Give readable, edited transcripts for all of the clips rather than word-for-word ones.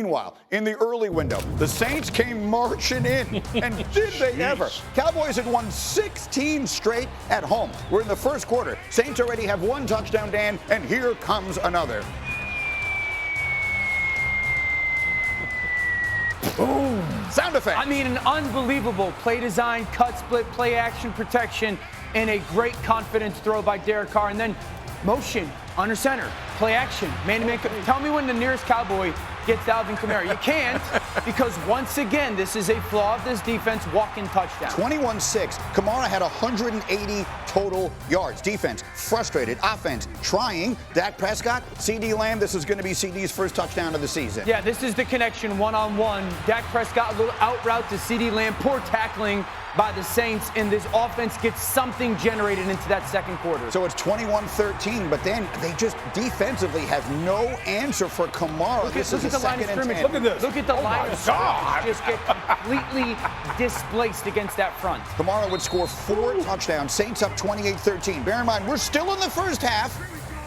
Meanwhile, in the early window, the Saints came marching in. And did they ever? Cowboys had won 16 straight at home. We're in the first quarter. Saints already have one touchdown, Dan, and here comes another. Boom. Sound effect. I mean, an unbelievable play design, cut split, play action protection, and a great confidence throw by Derek Carr. And then motion, under center, play action, man-to-man. Tell me when the nearest Cowboy gets Alvin Kamara. You can't, because once again, this is a flaw of this defense, walk-in touchdown. 21-6. Kamara had 180 total yards. Defense frustrated. Offense trying. Dak Prescott, CD Lamb. This is going to be CD's first touchdown of the season. Yeah, this is the connection one-on-one. Dak Prescott, a little out route to CD Lamb. Poor tackling by the Saints, and this offense gets something generated into that second quarter. So it's 21-13, but then they just defensively have no answer for Kamara. Look at the line of scrimmage. Look at this. Look at the line of scrimmage. Just get completely displaced against that front. Kamara would score 4 touchdowns. Saints up 28-13. Bear in mind, we're still in the first half.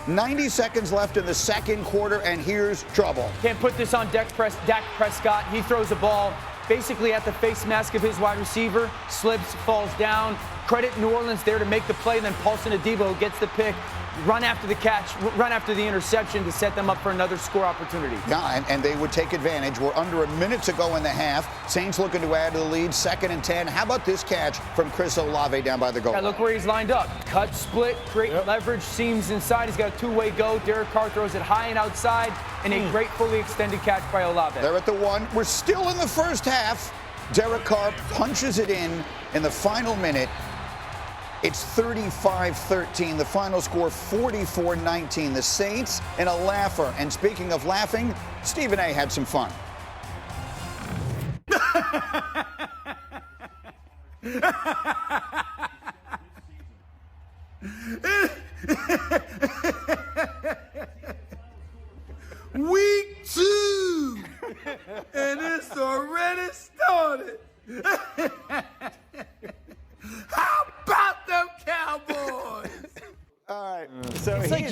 90 seconds left in the second quarter, and here's trouble. Can't put this on Dak Prescott. He throws the ball basically at the face mask of his wide receiver, slips, falls down. Credit New Orleans there to make the play, and then Paulson Adebo gets the pick, run after the catch, run after the interception to set them up for another score opportunity. Yeah, and they would take advantage. We're under a minute to go in the half. Saints looking to add to the lead, 2nd and 10. How about this catch from Chris Olave down by the goal line? Look where he's lined up. Cut, split, great leverage, seams inside. He's got a two-way go. Derek Carr throws it high and outside, and a great fully extended catch by Olave. They're at the 1. We're still in the first half. Derek Carr punches it in the final minute. It's 35-13. The final score, 44-19. The Saints in a laugher. And speaking of laughing, Stephen A. had some fun. Week 2, and it's already started. How about them Cowboys? All right. So It's like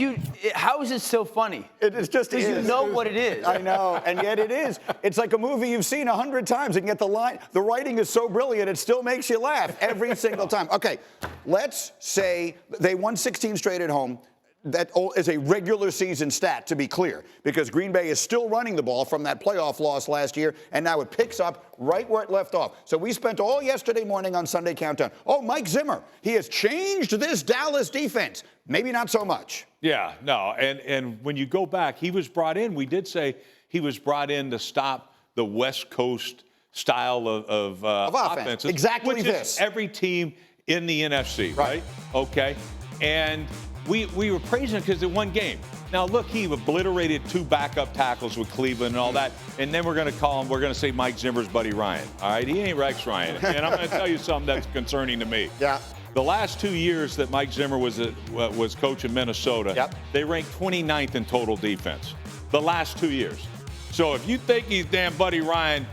how is it so funny? It just is. You know what it is. I know, and yet it is. It's like a movie you've seen 100 times, and yet the writing is so brilliant, it still makes you laugh every single time. Okay, let's say they won 16 straight at home. That is a regular season stat, to be clear, because Green Bay is still running the ball from that playoff loss last year, and now it picks up right where it left off. So we spent all yesterday morning on Sunday Countdown. Oh, Mike Zimmer, he has changed this Dallas defense. Maybe not so much. Yeah, no, and when you go back, he was brought in. We did say he was brought in to stop the West Coast style of offense. Exactly which this. Is every team in the NFC, right? Okay, and we were praising him because it won game. Now, look, he obliterated 2 backup tackles with Cleveland and all that, and then we're going to say Mike Zimmer's Buddy Ryan. All right, he ain't Rex Ryan. And I'm going to tell you something that's concerning to me. Yeah. The last 2 years that Mike Zimmer was coach in Minnesota, they ranked 29th in total defense. The last 2 years. So if you think he's damn Buddy Ryan,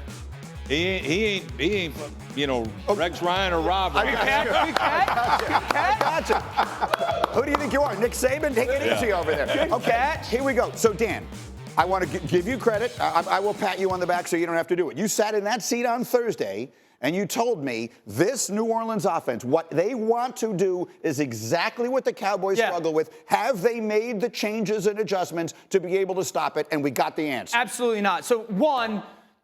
he ain't Rex Ryan or Rob Ryan. I got you. Who do you think you are? Nick Saban? Take it easy over there. Okay, here we go. So, Dan, I want to give you credit. I will pat you on the back so you don't have to do it. You sat in that seat on Thursday, and you told me this New Orleans offense, what they want to do is exactly what the Cowboys struggle with. Have they made the changes and adjustments to be able to stop it? And we got the answer. Absolutely not. So,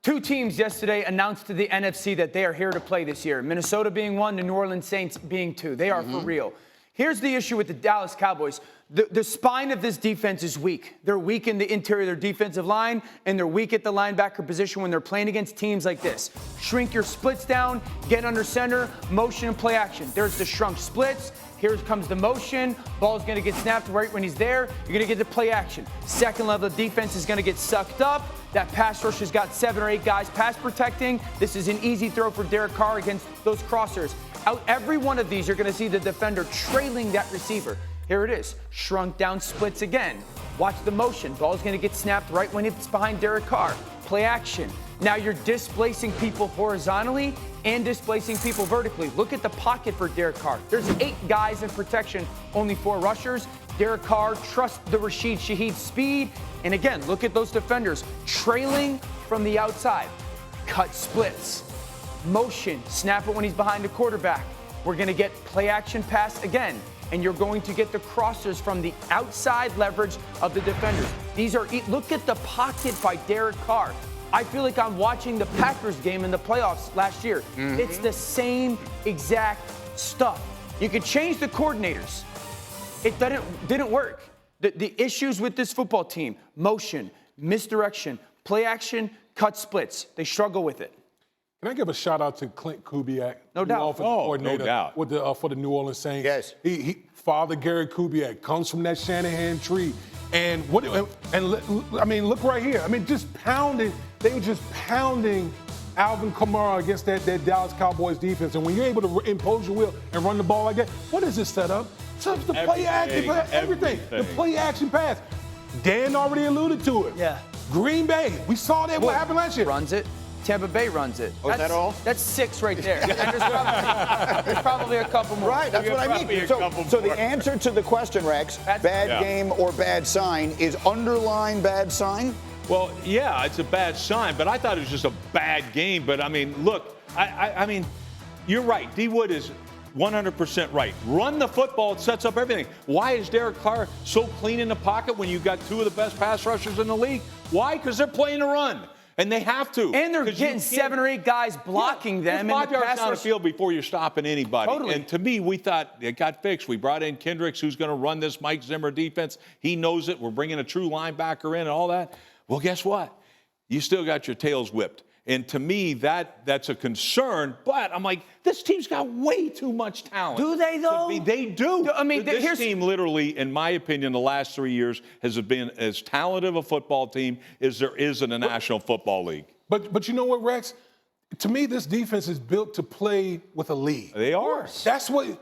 2 teams yesterday announced to the NFC that they are here to play this year. Minnesota being 1, the New Orleans Saints being 2. They are for real. Here's the issue with the Dallas Cowboys. The spine of this defense is weak. They're weak in the interior of their defensive line, and they're weak at the linebacker position when they're playing against teams like this. Shrink your splits down, get under center, motion and play action. There's the shrunk splits. Here comes the motion. Ball's going to get snapped right when he's there. You're going to get the play action. Second level of defense is going to get sucked up. That pass rush has got 7 or 8 guys pass protecting. This is an easy throw for Derek Carr against those crossers. Out every one of these, you're going to see the defender trailing that receiver. Here it is. Shrunk down splits again. Watch the motion. Ball's going to get snapped right when it's behind Derek Carr. Play action. Now you're displacing people horizontally and displacing people vertically. Look at the pocket for Derek Carr. There's 8 guys in protection, only 4 rushers. Derek Carr trusts the Rashid Shaheed speed. And again, look at those defenders trailing, from the outside, cut splits, motion, snap it when he's behind the quarterback. We're going to get play action pass again, and you're going to get the crossers from the outside leverage of the defenders. Look at the pocket by Derek Carr. I feel like I'm watching the Packers game in the playoffs last year. It's the same exact stuff. You could change the coordinators. It didn't work. The issues with this football team, motion, misdirection, play action, cut splits, they struggle with it. Can I give a shout out to Clint Kubiak? No doubt. Offensive coordinator no doubt. With for the New Orleans Saints. Yes. Father Gary Kubiak comes from that Shanahan tree. And I mean, look right here. I mean, just pounding. They were just pounding Alvin Kamara against that Dallas Cowboys defense. And when you're able to impose your will and run the ball like that, what is this setup? It's the play action, everything. The play action pass. Dan already alluded to it. Yeah. Green Bay. We saw that. What happened last year? Runs it. Tampa Bay runs it. Oh, is that all? That's 6 right there. And there's probably a couple more. Right, that's what I mean. So the answer to the question, Rex, bad game or bad sign, is underline bad sign? Well, yeah, it's a bad sign, but I thought it was just a bad game. But, I mean, look, I mean, you're right. D. Wood is 100% right. Run the football. It sets up everything. Why is Derek Carr so clean in the pocket when you've got 2 of the best pass rushers in the league? Why? Because they're playing the run. And they have to. And they're getting 7 or 8 guys blocking them. You're 5 in the yards down the field before you're stopping anybody. Totally. And to me, we thought it got fixed. We brought in Kendricks, who's going to run this Mike Zimmer defense. He knows it. We're bringing a true linebacker in and all that. Well, guess what? You still got your tails whipped. And to me, that's a concern. But I'm like, this team's got way too much talent. Do they, though? They do. I mean, this team literally, in my opinion, the last 3 years has been as talented of a football team as there is in the National Football League. But you know what, Rex? To me, this defense is built to play with a lead. They are. That's what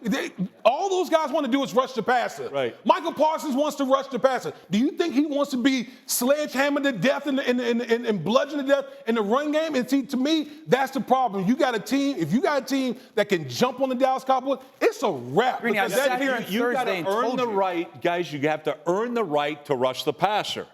all those guys want to do is rush the passer. Right. Michael Parsons wants to rush the passer. Do you think he wants to be sledgehammered to death and bludgeoned to death in the run game? And see, to me, that's the problem. You got a team. If you got a team that can jump on the Dallas Cowboys, it's a wrap. Greeny, I sat here on You got Thursday to and earn told the you. right, guys. You have to earn the right to rush the passer.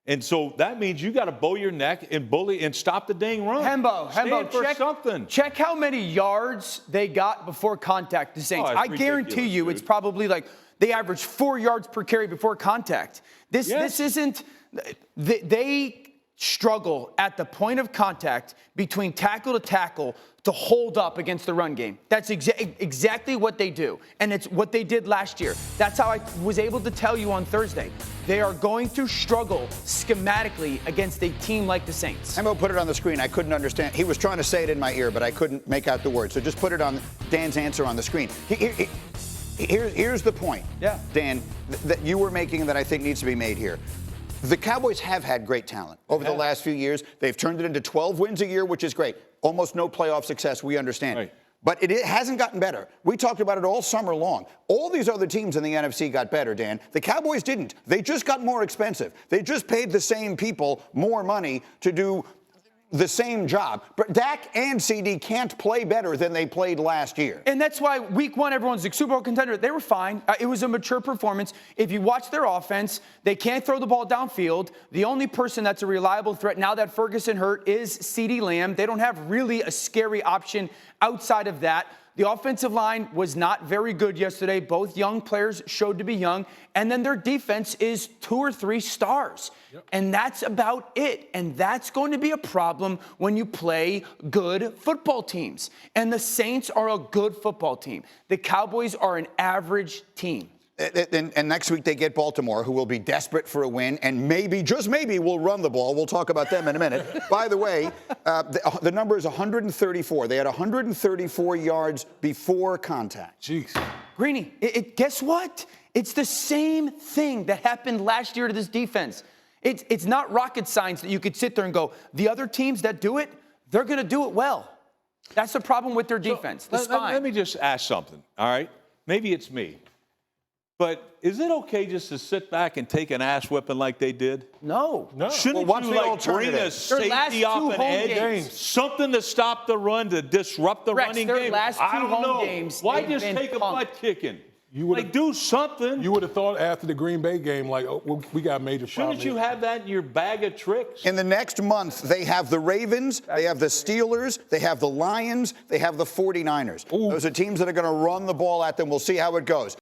And so that means you got to bow your neck and bully and stop the dang run. Hembo, for something. Check how many yards they got before contact, the Saints. Oh, I guarantee ridiculous, you dude. it's probably like they average 4 yards per carry before contact. This isn't – they struggle at the point of contact between tackle to tackle to hold up against the run game. That's exactly what they do. And it's what they did last year. That's how I was able to tell you on Thursday. They are going to struggle schematically against a team like the Saints. Hembo put it on the screen. I couldn't understand. He was trying to say it in my ear, but I couldn't make out the word. So just put it on Dan's answer on the screen. Here's the point, Dan, that you were making that I think needs to be made here. The Cowboys have had great talent over the last few years. They've turned it into 12 wins a year, which is great. Almost no playoff success, we understand. Right. But it hasn't gotten better. We talked about it all summer long. All these other teams in the NFC got better, Dan. The Cowboys didn't. They just got more expensive. They just paid the same people more money to do the same job. But Dak and CD can't play better than they played last year. And that's why week 1, everyone's a Super Bowl contender. They were fine. It was a mature performance. If you watch their offense, they can't throw the ball downfield. The only person that's a reliable threat now that Ferguson hurt is CeeDee Lamb. They don't have really a scary option outside of that. The offensive line was not very good yesterday. Both young players showed to be young. And then their defense is 2 or 3 stars. And that's about it. And that's going to be a problem when you play good football teams. And the Saints are a good football team. The Cowboys are an average team. And next week they get Baltimore, who will be desperate for a win, and maybe, just maybe, will run the ball. We'll talk about them in a minute. By the way, the number is 134. They had 134 yards before contact. Jeez. Greeny, guess what? It's the same thing that happened last year to this defense. It's not rocket science that you could sit there and go, the other teams that do it, they're going to do it well. That's the problem with their defense. Let me just ask something, all right? Maybe it's me. But is it okay just to sit back and take an ass whipping like they did? No. Shouldn't Well, what's you the bring alternative? a Their last safety 2 off an home edge? games. Something to stop the run, to disrupt the Rex, running their game? last 2 I don't home know. games, Why they've just been take a punked. butt kicking? Like, do something. You would have thought after the Green Bay game, like, oh, we got a major problem. Shouldn't you have that in your bag of tricks? In the next month, they have the Ravens, they have the Steelers, they have the Lions, they have the 49ers. Those are teams that are going to run the ball at them. We'll see how it goes.